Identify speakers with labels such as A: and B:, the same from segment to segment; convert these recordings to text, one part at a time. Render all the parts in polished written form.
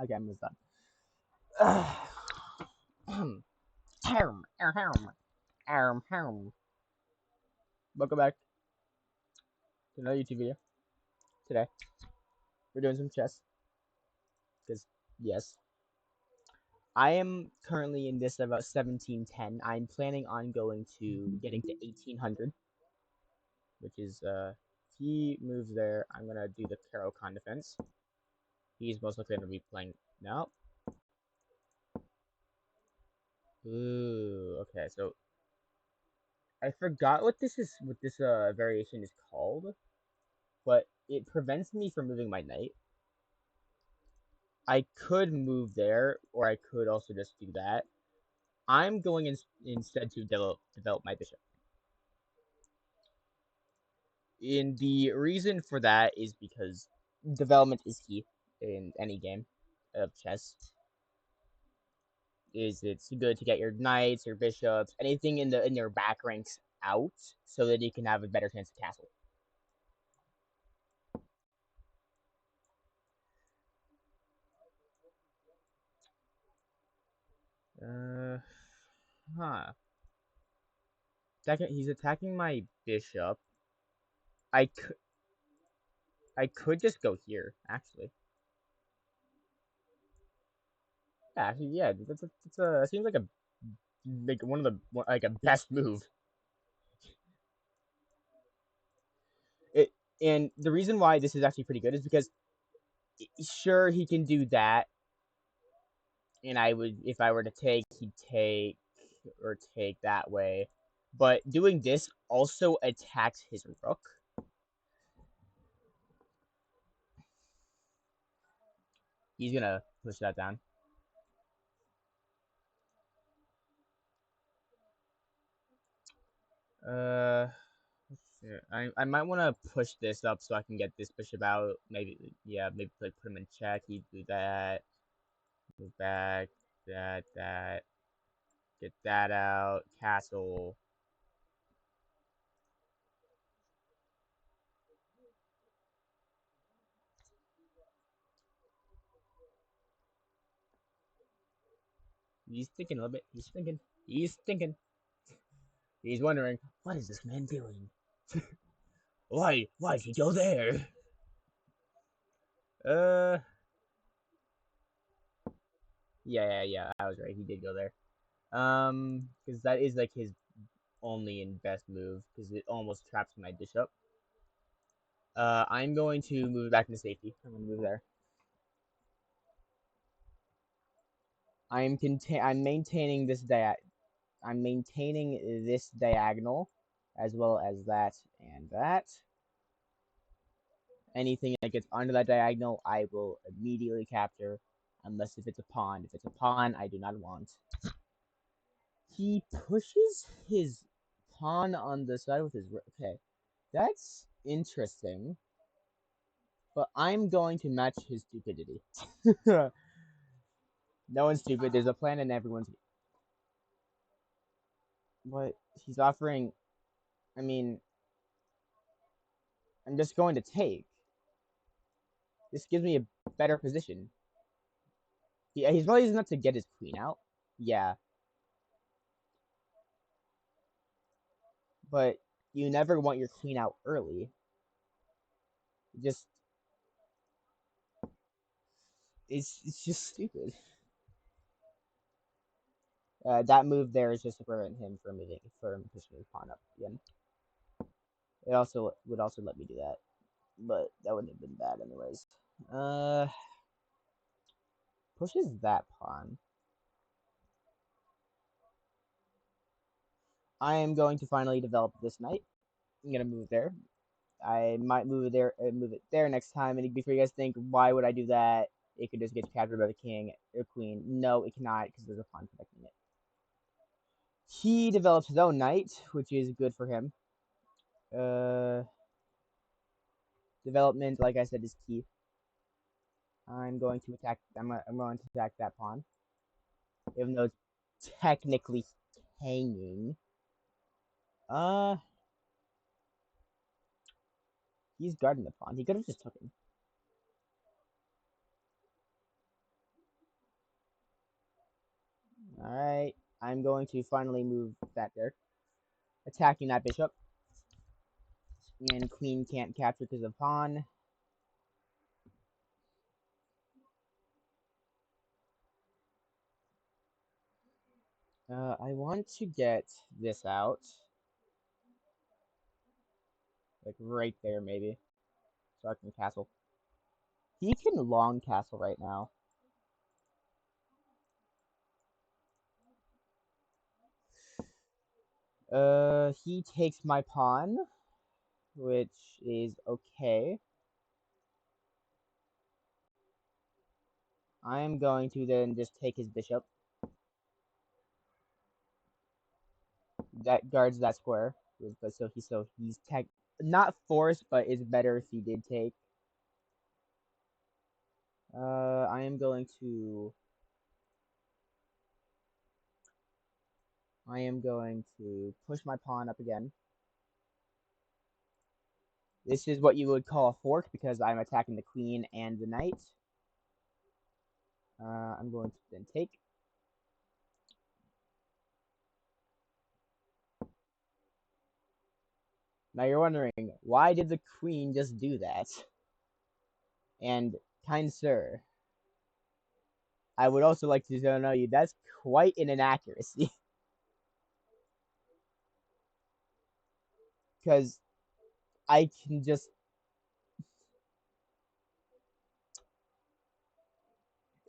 A: Okay, I'm done. Welcome back to another YouTube video. Today, we're doing some chess. Because, yes, I am currently in this about 1710. I'm planning on going to getting to 1800. Which is, he moves there. I'm gonna do the Caro-Kann defense. He's most likely gonna be playing now. Ooh, okay, so I forgot what this variation is called, but it prevents me from moving my knight. I could move there, or I could also just do that. I'm going instead to develop my bishop. And the reason for that is because development is key in any game of chess. It's good to get your knights, your bishops, anything in your back ranks out, so that you can have a better chance of castle. Huh. He's attacking my bishop. I could just go here, actually. Yeah, actually, yeah. It seems like one of the like a best move. And the reason why this is actually pretty good is because sure he can do that, and I would, if I were to take, he'd take or take that way. But doing this also attacks his rook. He's gonna push that down. I might want to push this up so I can get this bishop out. Maybe, yeah, maybe like put him in check. He'd do that. Move back. That. Get that out. Castle. He's thinking a little bit. He's thinking. He's thinking. He's wondering, what is this man doing? Why did he go there? Uh, yeah. I was right. He did go there. Because that is like his only and best move, because it almost traps my bishop. I'm going to move back into safety. I'm gonna move there. I'm maintaining this I'm maintaining this diagonal, as well as that and that. Anything that gets under that diagonal, I will immediately capture, unless if it's a pawn. If it's a pawn, I do not want. He pushes his pawn on the side with his... Okay, that's interesting. But I'm going to match his stupidity. No one's stupid. There's a plan and everyone's... What? He's offering... I mean... I'm just going to take. This gives me a better position. He's probably not to get his queen out. Yeah. But you never want your queen out early. Just... It's just stupid. That move there is just to prevent him from pushing his pawn up again. It also would also let me do that, but that wouldn't have been bad anyways. Pushes that pawn. I am going to finally develop this knight. I'm gonna move there. I might move it there next time. And before you guys think, why would I do that? It could just get captured by the king or queen. No, it cannot, because there's a pawn protecting it. He develops his own knight, which is good for him. Development, like I said, is key. I'm going to attack. I'm going to attack that pawn, even though it's technically hanging. He's guarding the pawn. He could have just took him. Alright. I'm going to finally move that there. Attacking that bishop. And queen can't capture because of pawn. I want to get this out. Like right there, maybe. So I can castle. He can long castle right now. He takes my pawn, which is okay. I am going to then just take his bishop. That guards that square. But so he's not forced, but it's better if he did take. I am going to push my pawn up again. This is what you would call a fork because I'm attacking the queen and the knight. I'm going to then take. Now you're wondering, why did the queen just do that? And, kind sir, I would also like to know you that's quite an inaccuracy. Because I can just...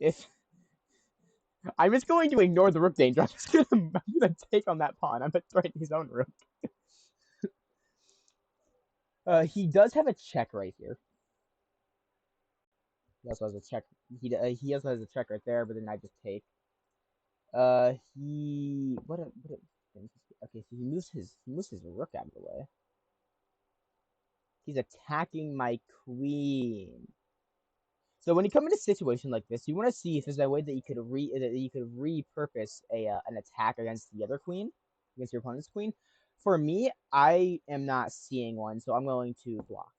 A: If... I'm just going to ignore the rook danger. I'm gonna take on that pawn. I'm gonna threaten his own rook. He does have a check right here. He also has a check. He also has a check right there, but then I just take. He okay. So he moves his rook out of the way. He's attacking my queen. So when you come in a situation like this, you want to see if there's a way that you could repurpose an attack against the other queen, against your opponent's queen. For me, I am not seeing one, so I'm going to block.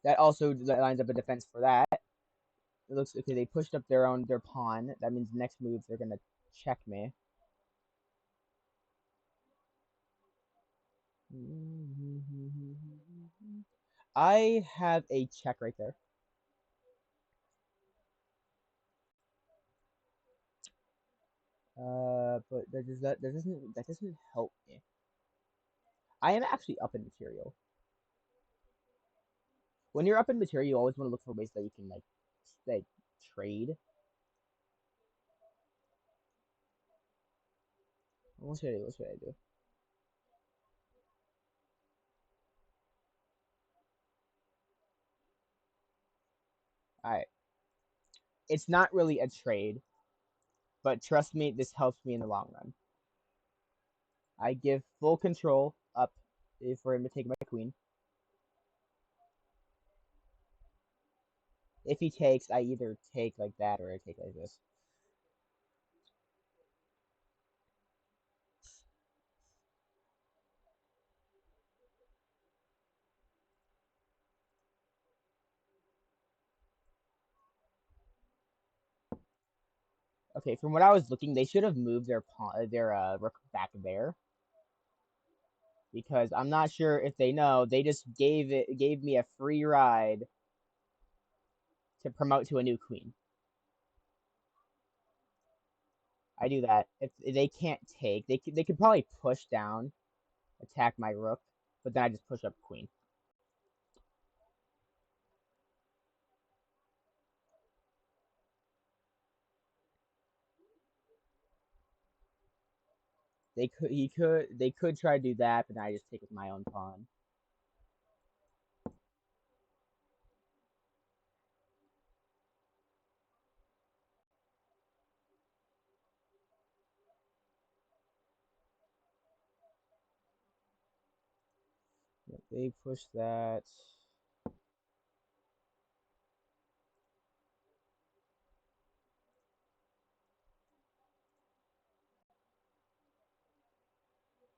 A: That also lines up a defense for that. It looks okay. They pushed up their pawn. That means next move they're gonna check me. I have a check right there. But that doesn't help me. I am actually up in material. When you're up in material, you always want to look for ways that you can like trade. What should I do? What should I do? Alright. It's not really a trade, but trust me, this helps me in the long run. I give full control up for him to take my queen. If he takes, I either take like that or I take like this. Okay, from what I was looking, they should have moved their rook back there. Because I'm not sure if they know, they just gave me a free ride to promote to a new queen. I do that. If they can't take, they could probably push down, attack my rook, but then I just push up queen. They could try to do that, but then I just take with my own pawn. They push that.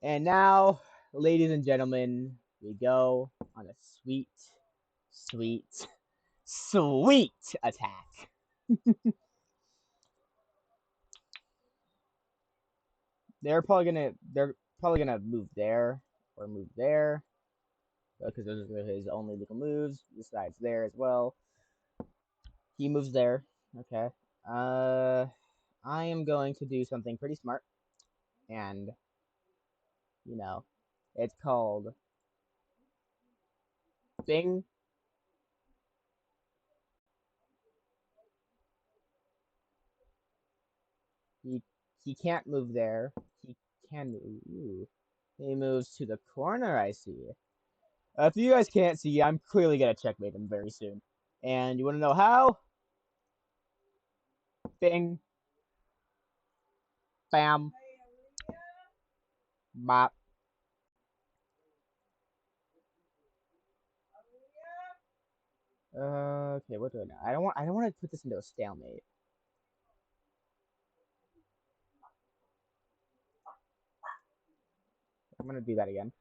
A: And now, ladies and gentlemen, we go on a sweet, sweet, sweet attack. They're probably gonna move there or move there because those are his only legal moves. Besides there as well, he moves there. Okay. I am going to do something pretty smart, and you know, it's called Bing. He he can't move there. He can move. Ooh. He moves to the corner. I see. If you guys can't see, I'm clearly gonna checkmate him very soon. And you want to know how? Bing, bam, bop. Okay, what do I know? I don't want to put this into a stalemate. I'm gonna do that again.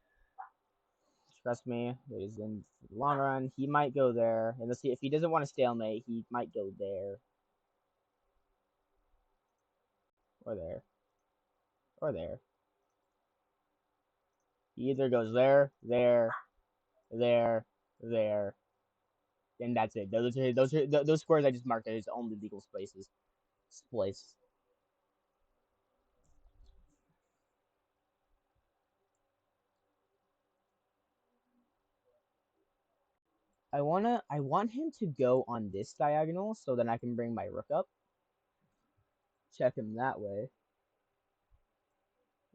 A: Trust me, it is in the long run. He might go there, and let's see if he doesn't want to stalemate. He might go there, or there, or there. He either goes there, there, there, there, and that's it. Those squares I just marked are his only legal spaces. Place. I want him to go on this diagonal so then I can bring my rook up. Check him that way.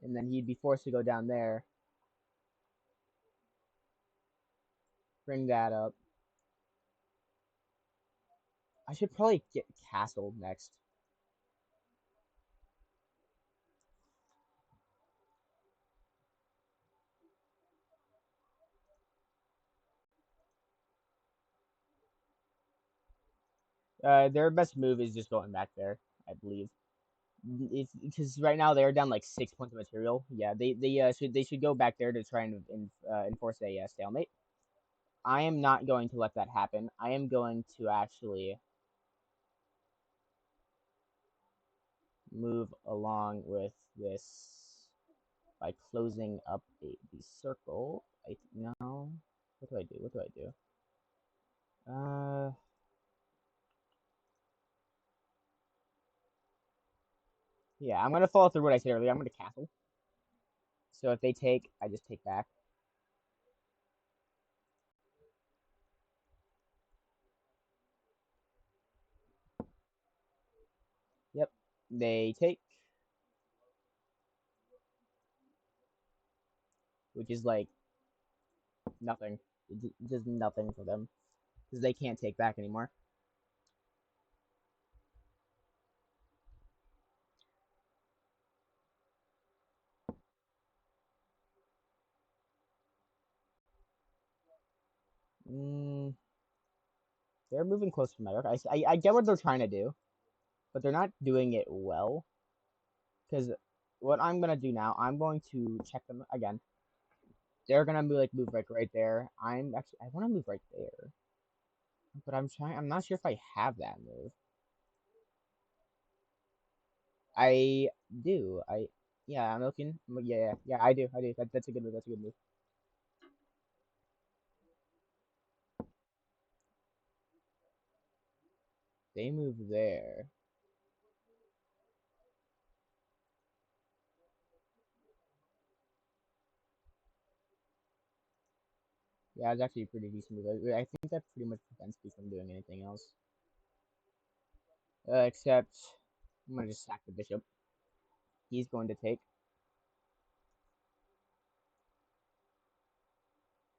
A: And then he'd be forced to go down there. Bring that up. I should probably get castled next. Their best move is just going back there, I believe. It's because right now they're down like 6 points of material. Yeah, they should go back there to try and enforce a stalemate. I am not going to let that happen. I am going to actually move along with this by closing up the circle. No. What do I do? What do I do? Yeah, I'm gonna follow through what I said earlier. I'm gonna castle. So if they take, I just take back. Yep, they take, which is like nothing. It does nothing for them because they can't take back anymore. Mm, they're moving closer to my rook. I get what they're trying to do, but they're not doing it well. Because what I'm gonna do now, I'm going to check them again. They're gonna move like right there. I want to move right there, but I'm not sure if I have that move. I do. Yeah, I'm looking. Yeah. I do. That's a good move. That's a good move. They move there. Yeah, it's actually a pretty decent move. I think that pretty much prevents me from doing anything else. Except, I'm gonna just sack the bishop. He's going to take.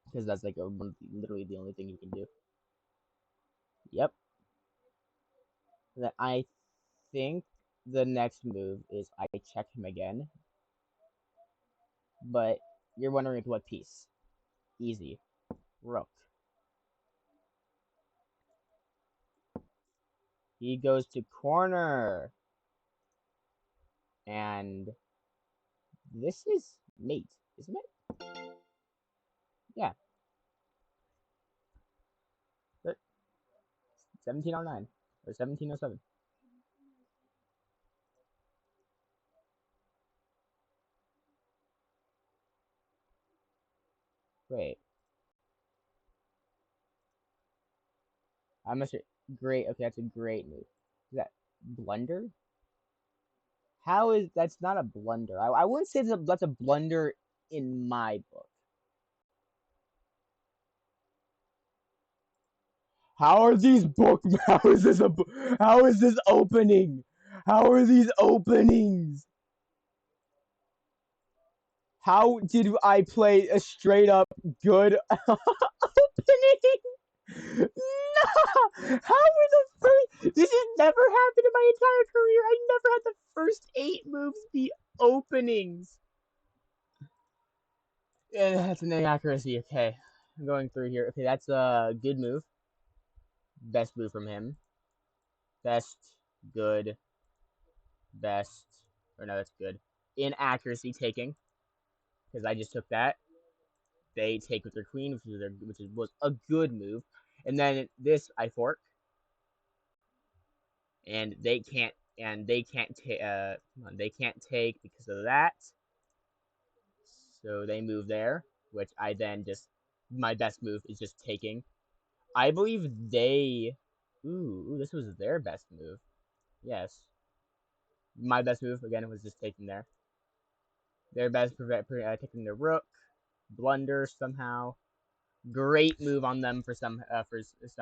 A: Because that's like literally the only thing you can do. Yep. That I think the next move is I check him again. But you're wondering with what piece? Easy. Rook. He goes to corner. And this is mate, isn't it? Yeah. 1709 or 1707. Wait, I'm not sure. Great. Okay, that's a great move. Is that blunder? How is that's not a blunder? I wouldn't say that's a blunder in my book. How are these book? How is this a? How is this opening? How are these openings? How did I play a straight up good opening? No! How were the first? This has never happened in my entire career. I never had the first 8 moves be openings. Yeah, that's an inaccuracy. Okay, I'm going through here. Okay, that's a good move. Best move from him. Best, good, best, or no, that's good. Inaccuracy taking, because I just took that. They take with their queen, was a good move, and then this I fork, and they can't they can't take because of that. So they move there, which I then just my best move is just taking. I believe they. Ooh, this was their best move. Yes, my best move again was just taking there. Their best taking the rook, blunder somehow. Great move on them for some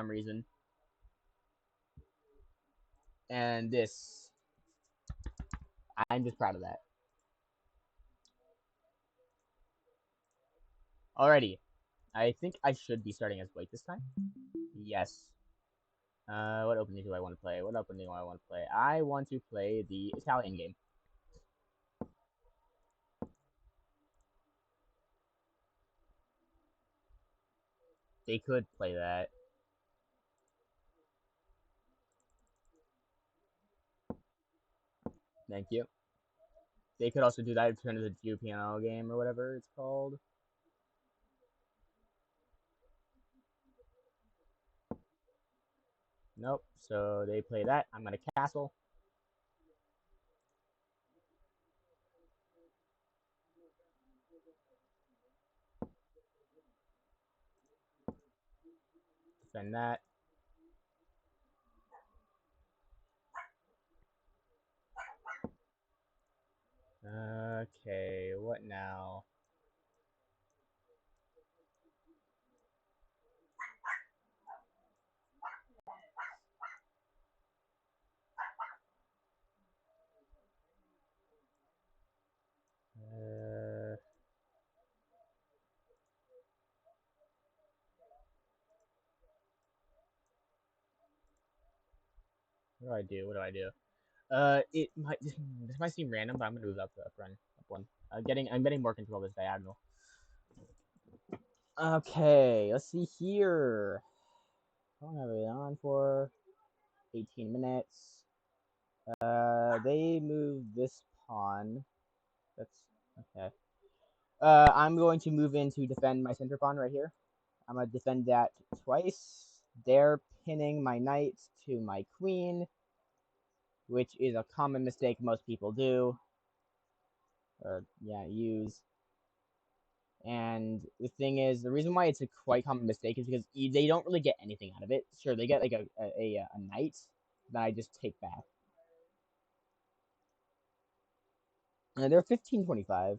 A: reason. And this, I'm just proud of that. Alrighty, I think I should be starting as Blake this time. Yes. What opening do I want to play? What opening do I want to play? I want to play the Italian game. They could play that. Thank you. They could also do that to turn into the GPNL game or whatever it's called. Nope. So they play that. I'm gonna castle. Defend that. Okay, what now? What do I do? What do I do? It might this might seem random, but I'm gonna move up up one. I'm getting more control of this diagonal. Okay, let's see here. How long have we been on for? 18 minutes. They move this pawn. That's okay. I'm going to move in to defend my center pawn right here. I'm gonna defend that twice. They're pinning my knight to my queen, which is a common mistake most people do. Or yeah, use. And the thing is, the reason why it's a quite common mistake is because they don't really get anything out of it. Sure, they get like a knight that I just take back. And they're 1525.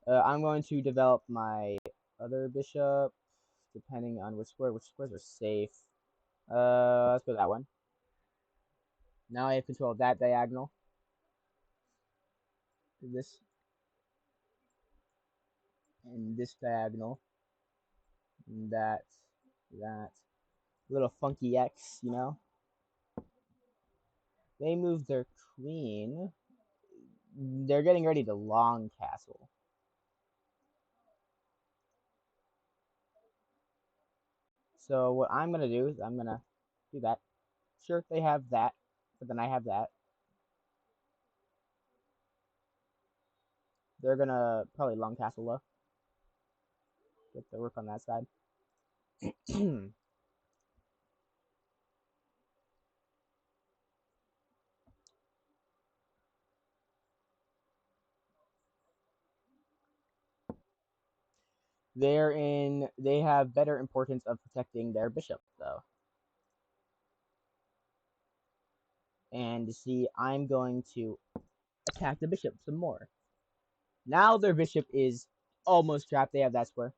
A: I'm going to develop my other bishop, depending on which squares are safe. Let's go that one. Now I have control of that diagonal. This and this diagonal. And that little funky X, you know. They move their queen. They're getting ready to long castle. So what I'm gonna do is I'm gonna do that. Sure, they have that, but then I have that. They're gonna probably long castle though. Get the work on that side. They have better importance of protecting their bishop though. And see, I'm going to attack the bishop some more. Now their bishop is almost trapped. They have that square.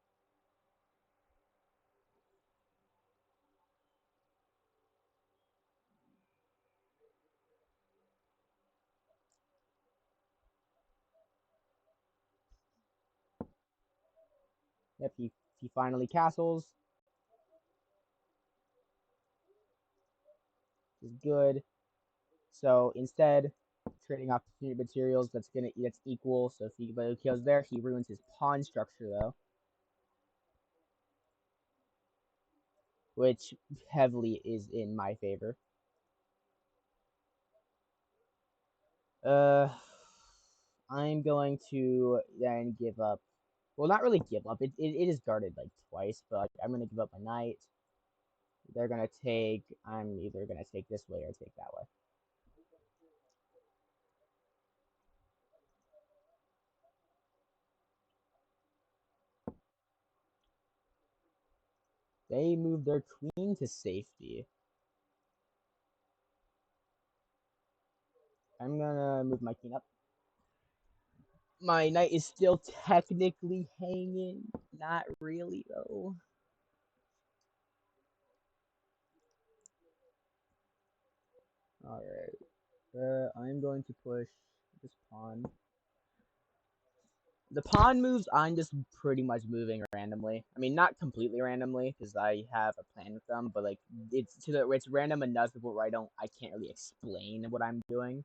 A: Yep, he finally castles. Is good. So instead, trading off materials that's equal. So if he kills there, he ruins his pawn structure though, which heavily is in my favor. I'm going to then give up. Well, not really give up. It is guarded like twice, but like, I'm gonna give up my knight. They're gonna take. I'm either gonna take this way or take that way. They move their queen to safety. I'm gonna move my queen up. My knight is still technically hanging. Not really though. Alright. I'm going to push this pawn. The pawn moves, I'm just pretty much moving randomly. I mean, not completely randomly, because I have a plan with them, but like it's random enough where I can't really explain what I'm doing.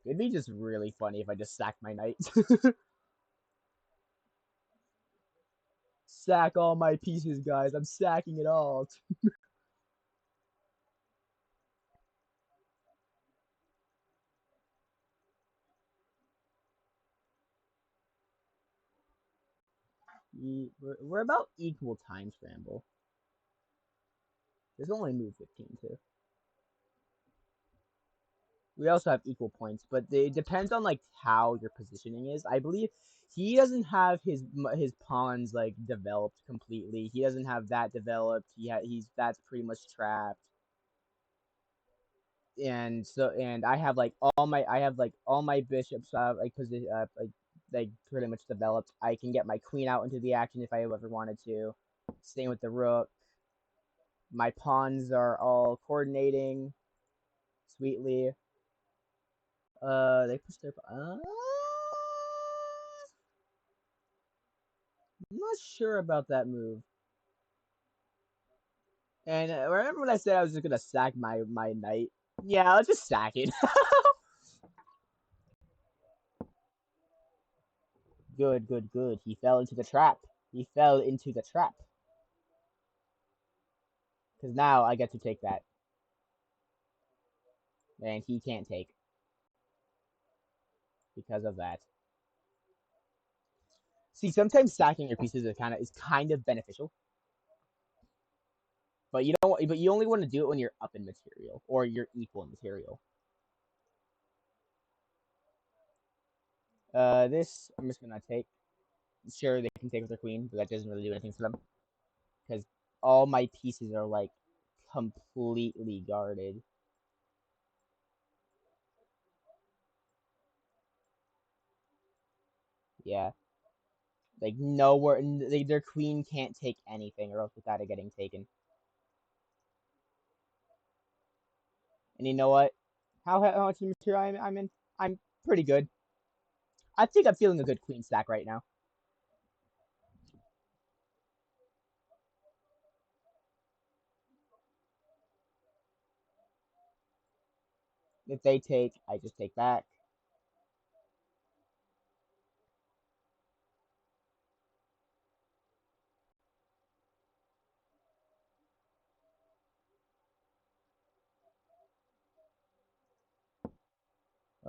A: It'd be just really funny if I just sacked my knight. Sack all my pieces, guys. I'm sacking it all. We're about equal time scramble. There's only move 15 too. We also have equal points, but it depends on like how your positioning is. I believe he doesn't have his pawns like developed completely. He doesn't have that developed. He's that's pretty much trapped. And I have like all my bishops like position like pretty much developed. I can get my queen out into the action if I ever wanted to. Same with the rook. My pawns are all coordinating sweetly. They push their. I'm not sure about that move. And remember when I said I was just gonna sack my knight? Yeah, I'll just sack it. Good, good, good. He fell into the trap. He fell into the trap. Because now I get to take that. And he can't take. Because of that. See, sometimes sacking your pieces is kind of beneficial. But you don't. But you only want to do it when you're up in material or you're equal in material. This I'm just gonna take. Sure, they can take with their queen, but that doesn't really do anything for them because all my pieces are like completely guarded. Yeah, like nowhere. Their queen can't take anything, or else without it getting taken. And you know what? How much material I'm in? I'm pretty good. I think I'm feeling a good queen stack right now. If they take, I just take back.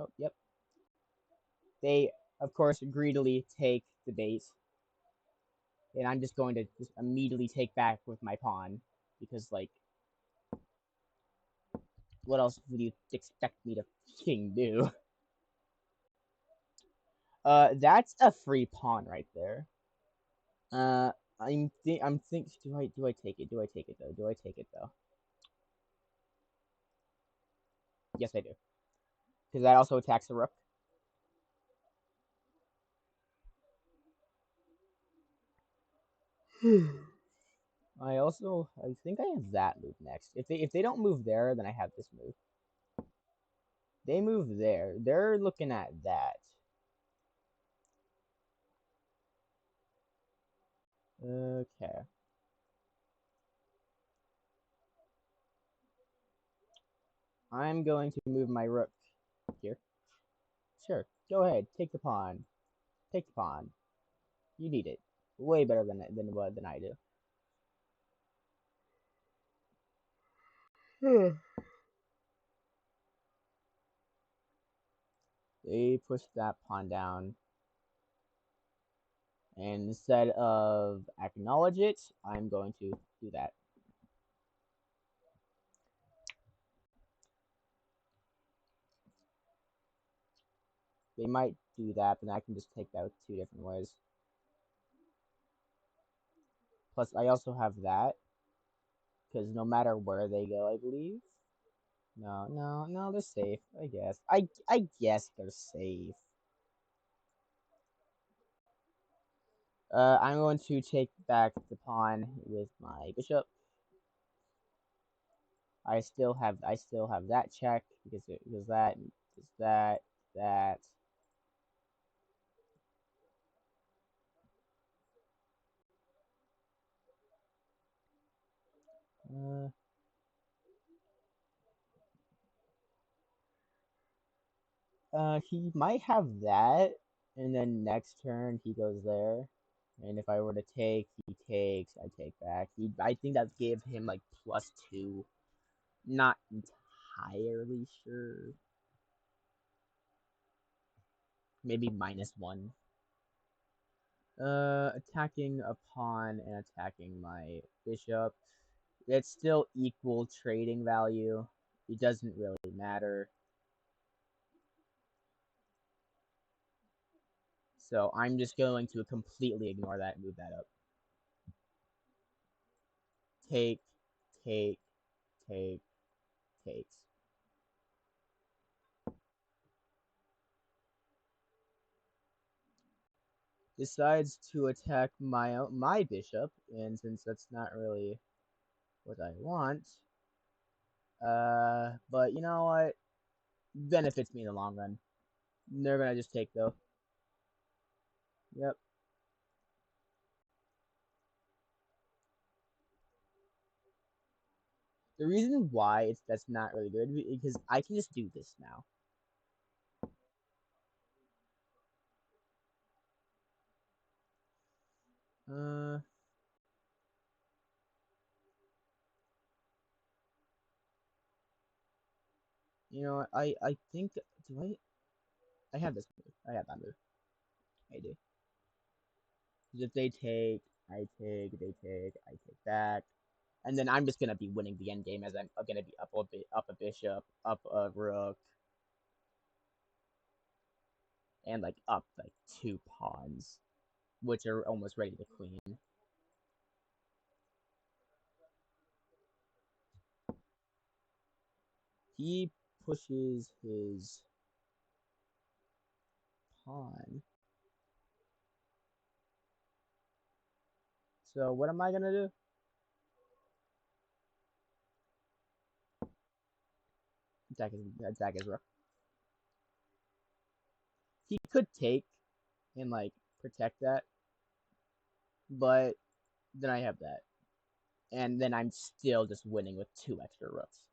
A: Oh, yep. They, of course, greedily take the bait. And I'm just going to just immediately take back with my pawn. Because, like, what else would you expect me to fucking do? That's a free pawn right there. I'm think. Do I take it? Do I take it though? Do I take it though? Yes, I do. Because that also attacks the rook. I think I have that move next. If they don't move there, then I have this move. They move there. They're looking at that. Okay. I'm going to move my rook here. Sure. Go ahead. Take the pawn. Take the pawn. You need it. Way better than I do. They push that pawn down. And instead of acknowledge it, I'm going to do that. They might do that, but I can just take that with two different ways. Plus, I also have that, because no matter where they go, I believe. No, they're safe, I guess. I guess they're safe. I'm going to take back the pawn with my bishop. I still have that check because that. He might have that, and then next turn he goes there. And if I were to take, he takes, I take back. I think that gave him like +2. Not entirely sure. Maybe -1. Attacking a pawn and attacking my bishop. It's still equal trading value. It doesn't really matter. So I'm just going to completely ignore that and move that up. Take, take, take, takes. Decides to attack my bishop, and since that's not really what I want, but you know what? Benefits me in the long run. They're gonna just take though. Yep. The reason why that's not really good because I can just do this now. Uh, you know, I think do I have this move. I have that move. I do. Because if they take, I take, they take, I take back, and then I'm just gonna be winning the end game as I'm gonna be up a bishop, up a rook, and like up like 2 pawns, which are almost ready to queen. He pushes his pawn. So what am I gonna do? Attack his rook. He could take and like protect that, but then I have that, and then I'm still just winning with 2 extra rooks.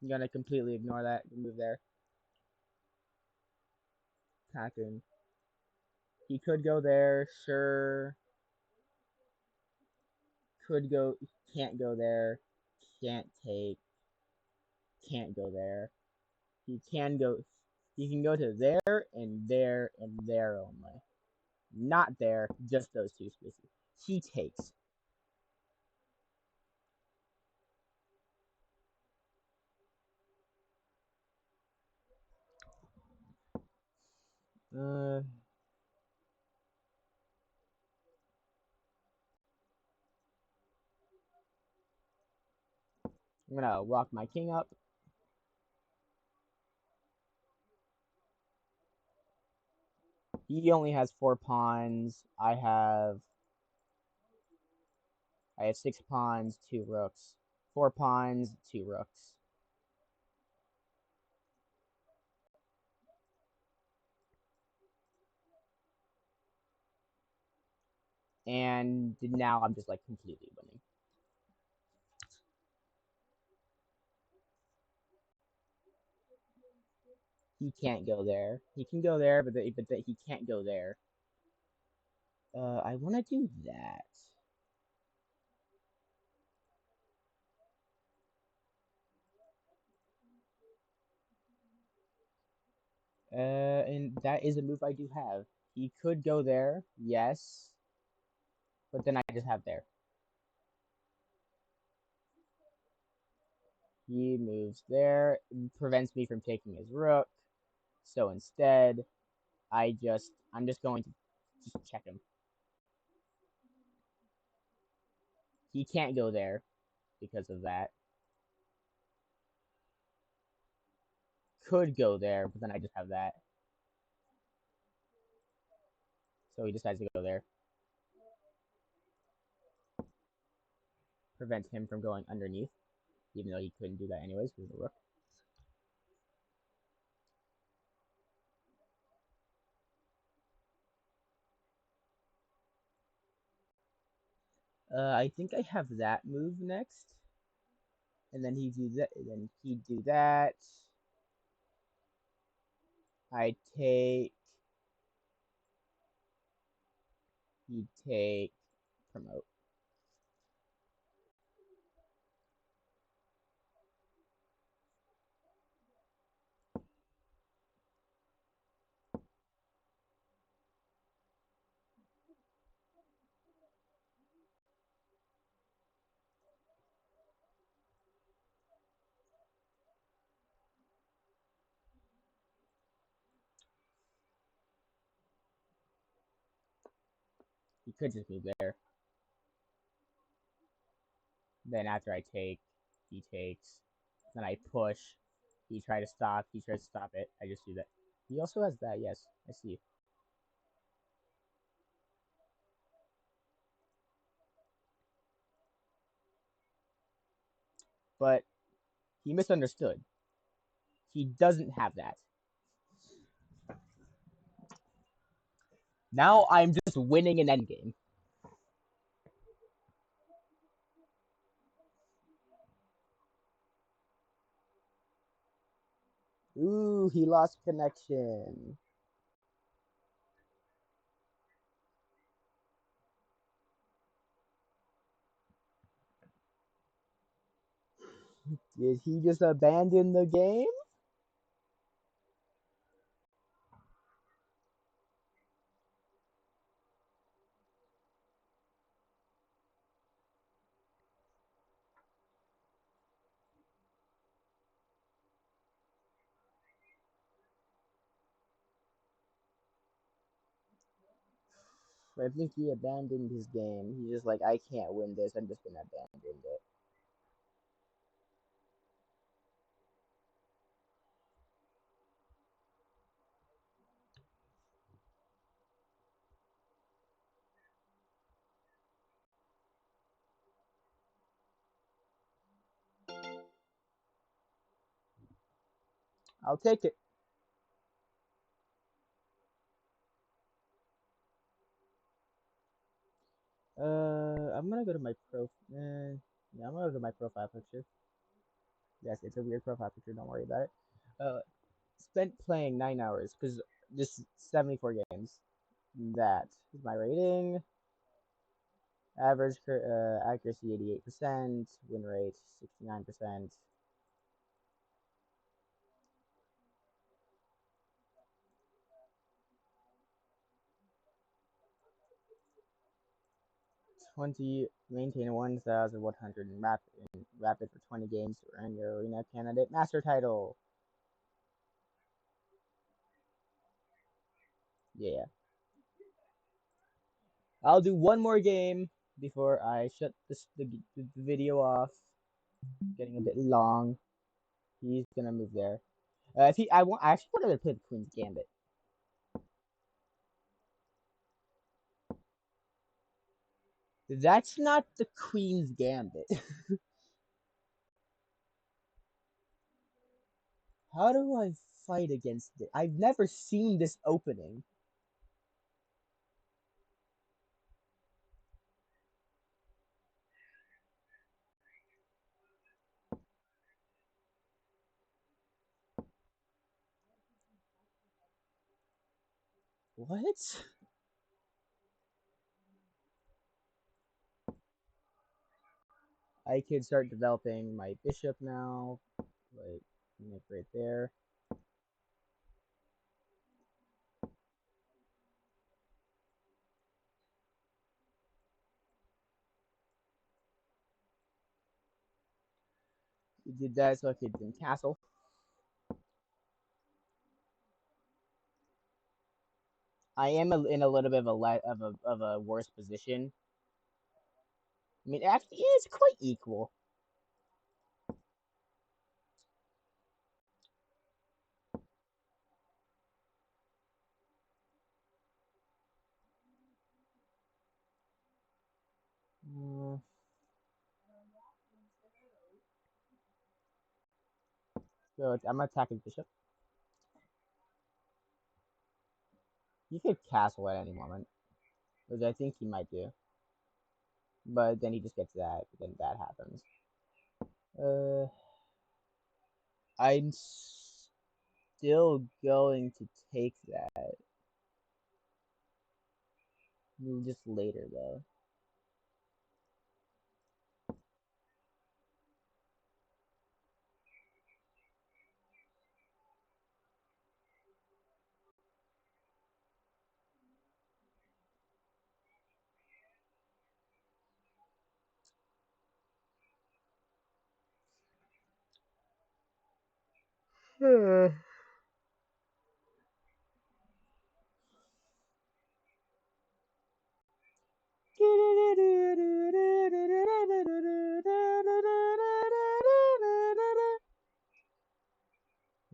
A: I'm gonna completely ignore that move there. Attacking. He could go there, sure. Could go, can't go there. Can't take, can't go there. He can go, he can go to there and there and there only. Not there, just those two spaces. He takes. I'm gonna walk my king up. He only has 4 pawns. I have 6 pawns, 2 rooks. 4 pawns, 2 rooks. And now I'm just like completely winning. He can't go there. He can go there, but he can't go there. I want to do that. And that is a move I do have. He could go there, yes, but then I just have there. He moves there, prevents me from taking his rook. So instead, I'm just going to just check him. He can't go there because of that. Could go there, but then I just have that. So he decides to go there. Prevents him from going underneath, even though he couldn't do that anyways because of the rook. I think I have that move next. And then he do that. Then he do that. I take. He take. Promote. He could just move there. Then after I take, he takes. Then I push. He tries to stop. He tries to stop it. I just do that. He also has that. Yes, I see. But he misunderstood. He doesn't have that. Now I'm just winning an endgame. Ooh, he lost connection. Did he just abandon the game? I think he abandoned his game. He's just like, I can't win this. I'm just gonna abandon it. I'll take it. I'm gonna go to my yeah, I'm gonna go to my profile picture. Yes, it's a weird profile picture. Don't worry about it. Spent playing 9 hours because just 74 games. That is my rating. Average accuracy 88%, win rate 69%. Maintain 1,100 rapid for 20 games to earn your arena candidate master title. Yeah. I'll do one more game before I shut the video off. Getting a bit long. He's gonna move there. If he, I actually wanted to play the Queen's Gambit. That's not the Queen's Gambit. How do I fight against it? I've never seen this opening. What? I can start developing my bishop now. Like right there. We did that so I could then castle. I am in a little bit of a worse position. I mean, actually, it's quite equal. So I'm attacking bishop. He could castle at any moment, which I think he might do. But then he just gets that. Then that happens. I'm still going to take that. Just later though. I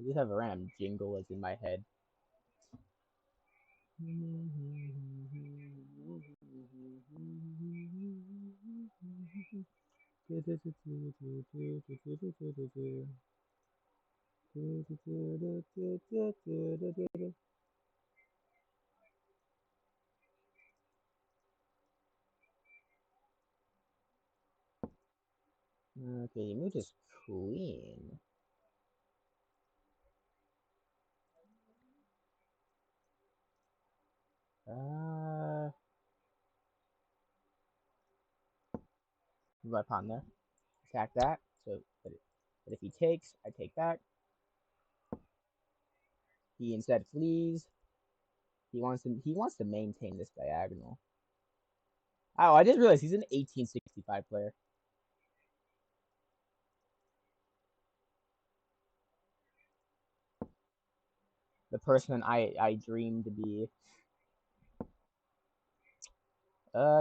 A: just have a random jingle that's in my head. Okay, you moved his queen. Move my pawn there. Attack that. So, but if he takes, I take back. He instead flees. He wants to maintain this diagonal. Oh, I just realized he's an 1865 player. The person I dream to be.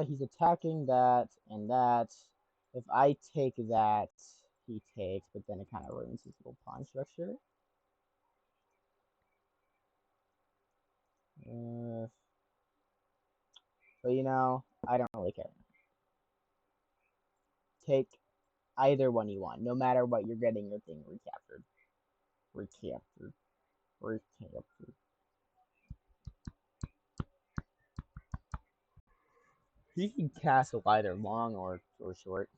A: He's attacking that and that. If I take that, he takes, but then it kind of ruins his little pawn structure. But I don't really care. Take either one you want. No matter what, you're getting your thing recaptured. Recaptured. Recaptured. He can castle either long or short.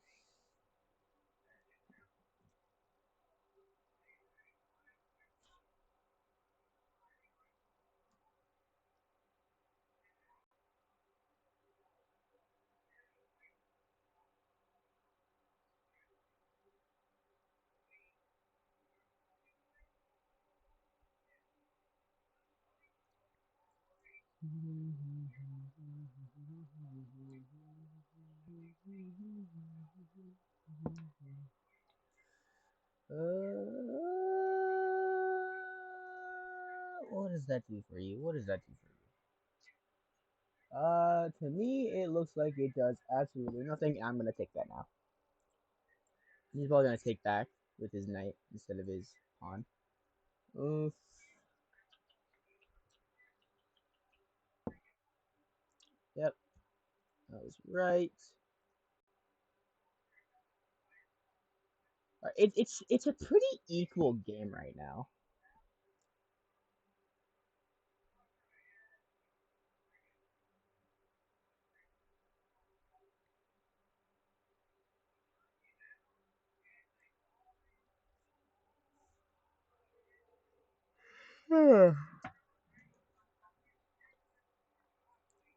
A: What does that do for you? What does that do for you? To me, it looks like it does absolutely nothing. I'm gonna take that now. He's probably gonna take back with his knight instead of his pawn. Oof. Yep, that was right. It's a pretty equal game right now.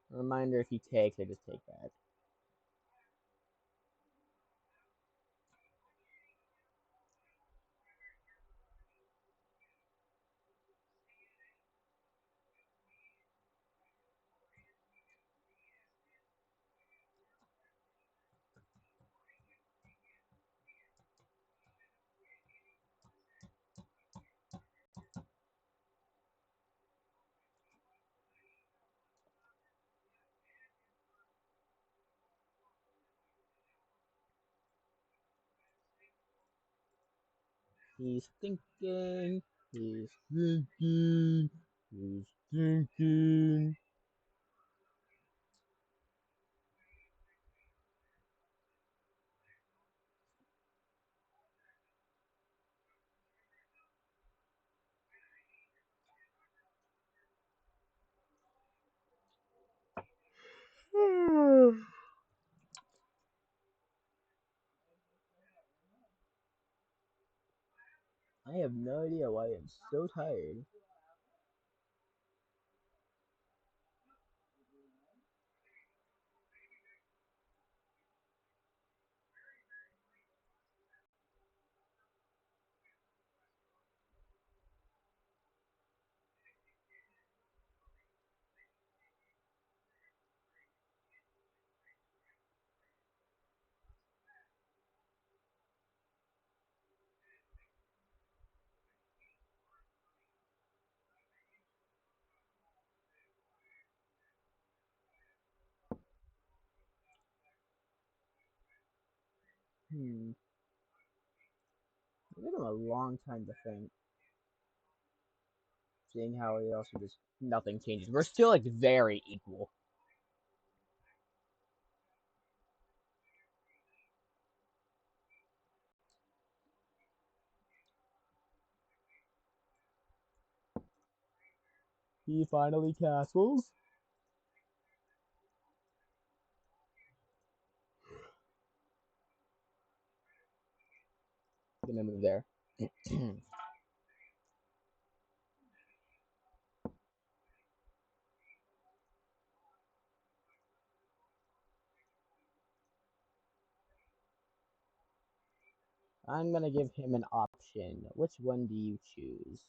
A: Reminder: if he takes, I just take back. He's thinking. He's thinking. He's thinking. I have no idea why I'm so tired. Hmm. It took him a long time to think. Seeing how he also just nothing changes. We're still like very equal. He finally castles. Gonna move there. I'm gonna give him an option. Which one do you choose?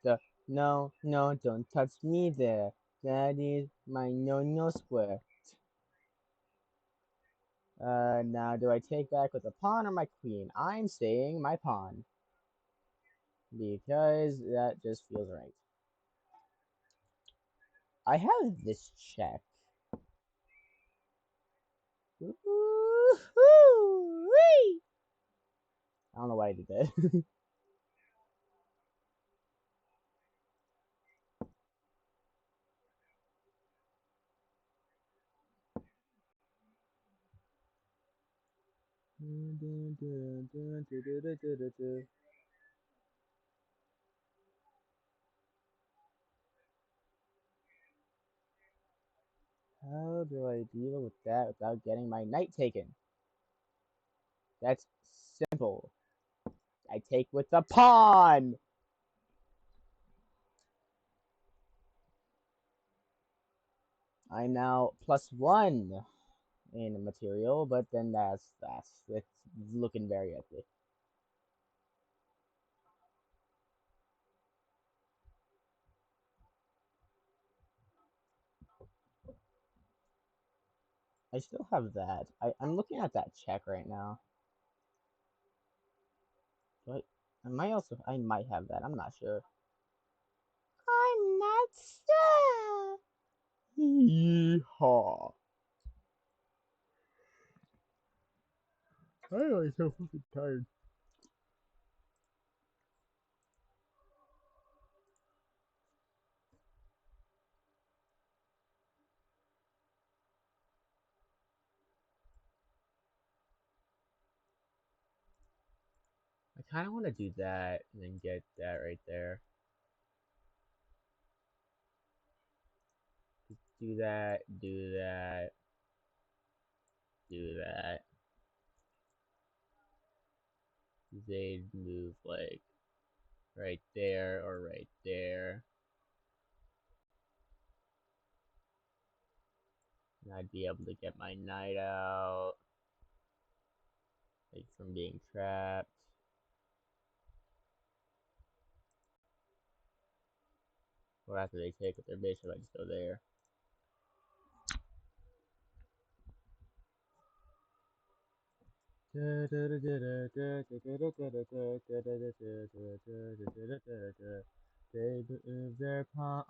A: The no, no, don't touch me there. That is my no square. Now do I take back with a pawn or my queen? I'm saying my pawn. Because that just feels right. I have this check. Woo-hoo-wee! I don't know why I did that. How do I deal with that without getting my knight taken? That's simple. I take with the pawn! I'm now +1 in material, but then it's looking very ugly. I still have that. I'm looking at that check right now. But I might have that. I'm not sure. I'm not sure. Yeehaw. I am so fucking tired. I kind of want to do that and then get that right there. Just do that, do that, do that. They'd move like right there or right there. And I'd be able to get my knight out. Like from being trapped. Or after they take with their bishop, I just go there. They move their pawn.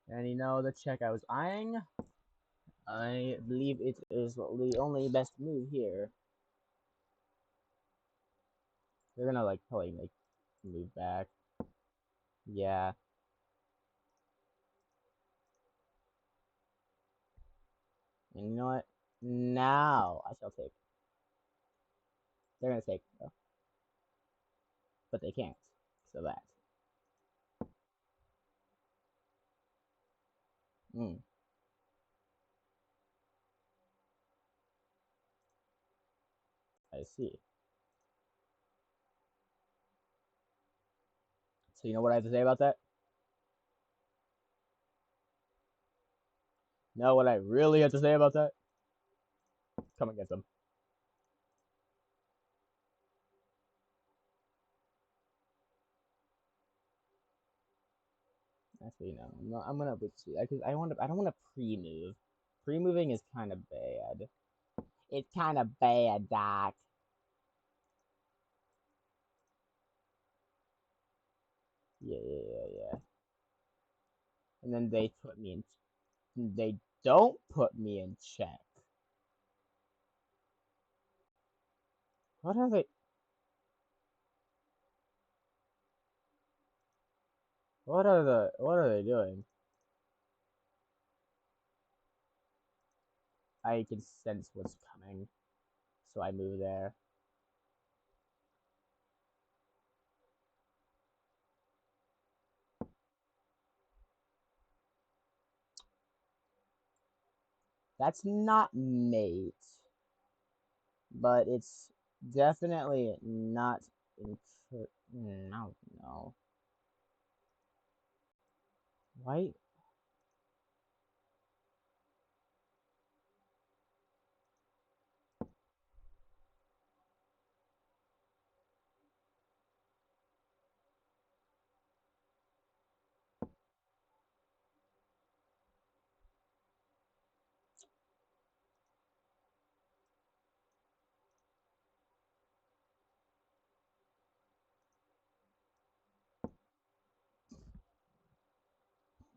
A: And you know the check I was eyeing? I believe it is the only best move here. They're gonna like probably like move back. Yeah. And you know what? Now I shall take. They're gonna take though. But they can't. So that. Hmm. I see. So you know what I have to say about that? Know what I really have to say about that? Come and get them. Actually, no. I'm gonna see. I don't want to pre-move. Pre-moving is kind of bad. It's kind of bad, Doc. Yeah. And then they put me in. They don't put me in check. What are they? What are they doing? I can sense what's coming, so I move there. That's not mate, but it's definitely not. No, no. Why?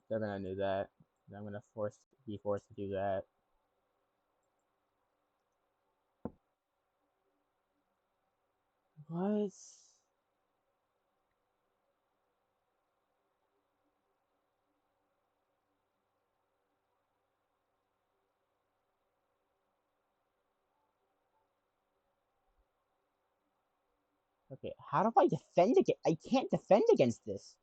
A: They're gonna do that. I'm gonna be forced to do that. What? Okay, how do I defend against? I can't defend against this.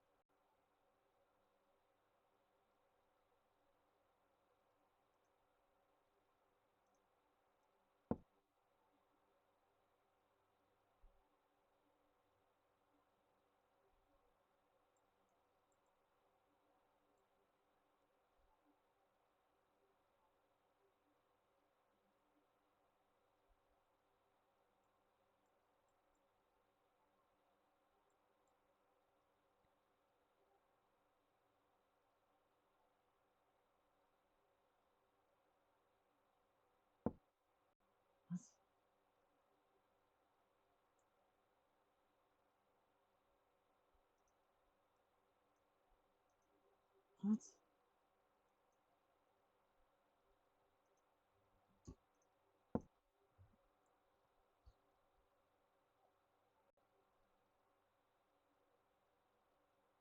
A: What?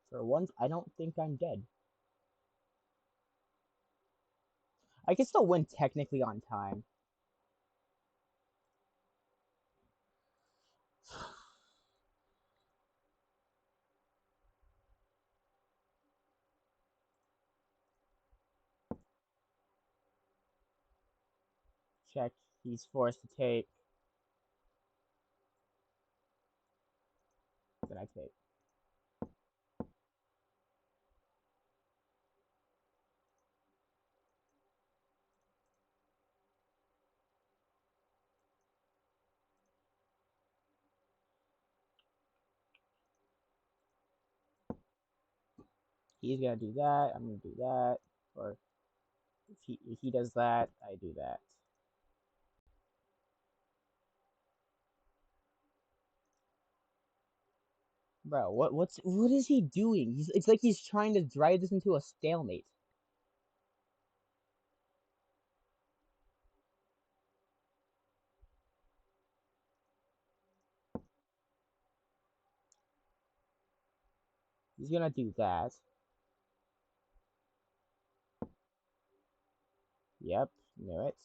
A: For once, I don't think I'm dead. I can still win technically on time. Check. He's forced to take. Then I take. He's gonna do that. I'm gonna do that. Or if he does that, I do that. Bro, what is he doing? It's like he's trying to drive this into a stalemate. He's gonna do that. Yep, knew it.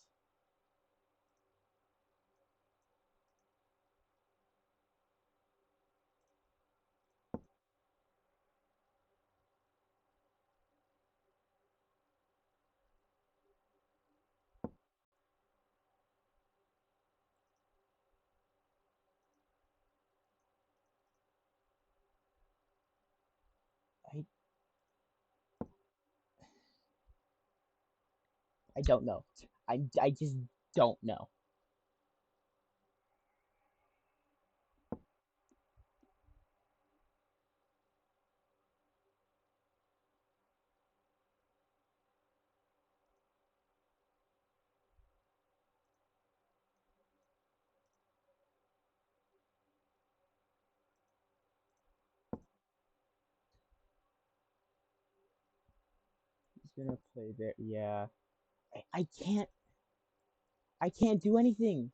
A: I I don't know. I just don't know. He's gonna play there. Yeah. I can't do anything.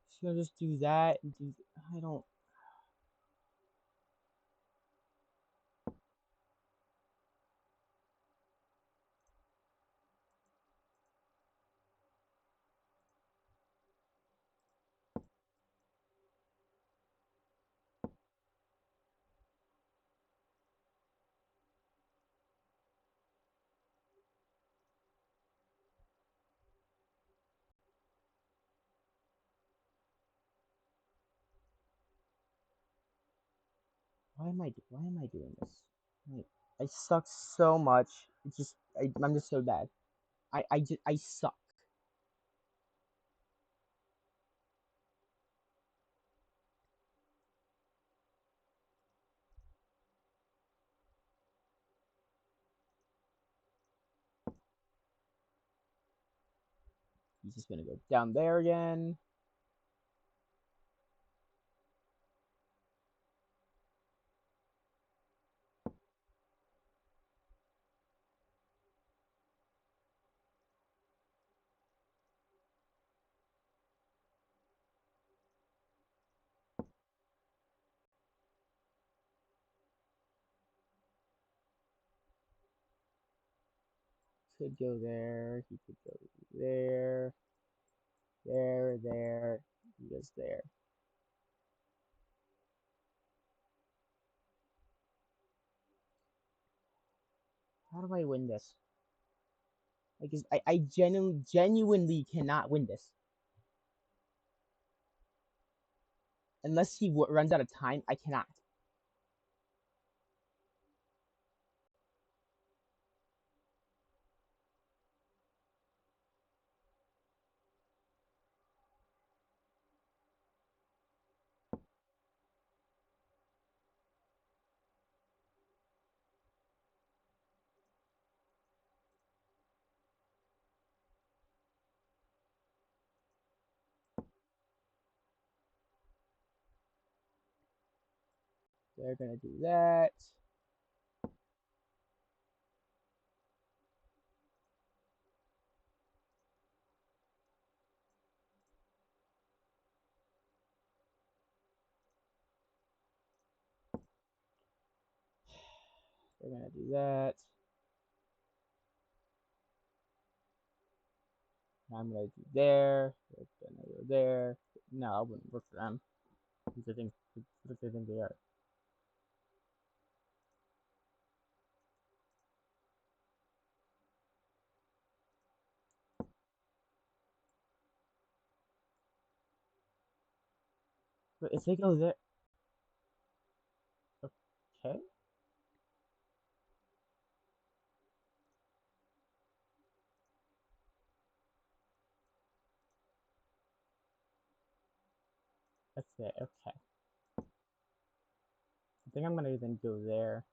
A: He's gonna just do that and do. I don't. Why am I doing this? Like, I suck so much. It's just I'm just so bad. I suck. He's just gonna go down there again. Could go there. He could go there. There. He goes there. How do I win this? Like, I genuinely cannot win this. Unless he runs out of time, I cannot. They're gonna do that. They're gonna do that. I'm gonna do there. They're gonna go there. No, I wouldn't work for them. What do they think they are? But if they go there, okay. That's it. Okay. I think I'm gonna then go there.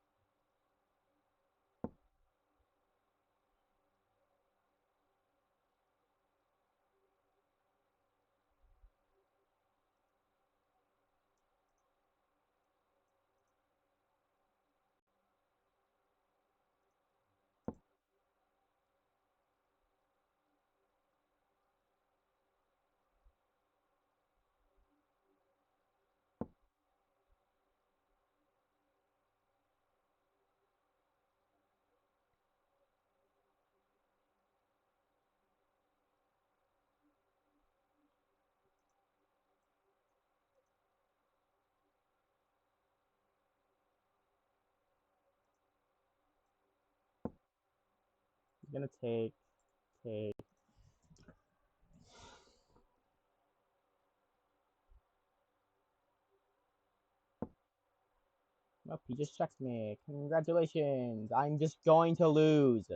A: He's gonna take. Nope, he just checked me. Congratulations. I'm just going to lose.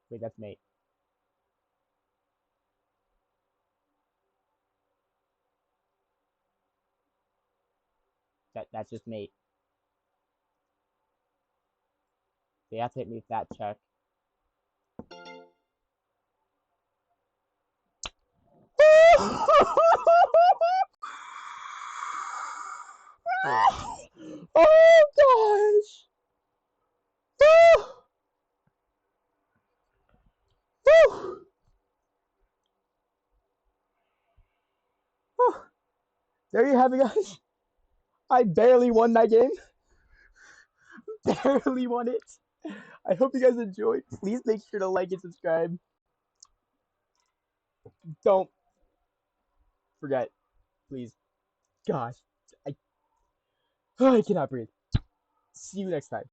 A: Wait, that's mate. That's just mate. They have to hit me with that check. Oh gosh! There you have it, guys. I barely won that game. Barely won it. I hope you guys enjoyed. Please make sure to like and subscribe. Don't forget, please. Gosh, I cannot breathe. See you next time.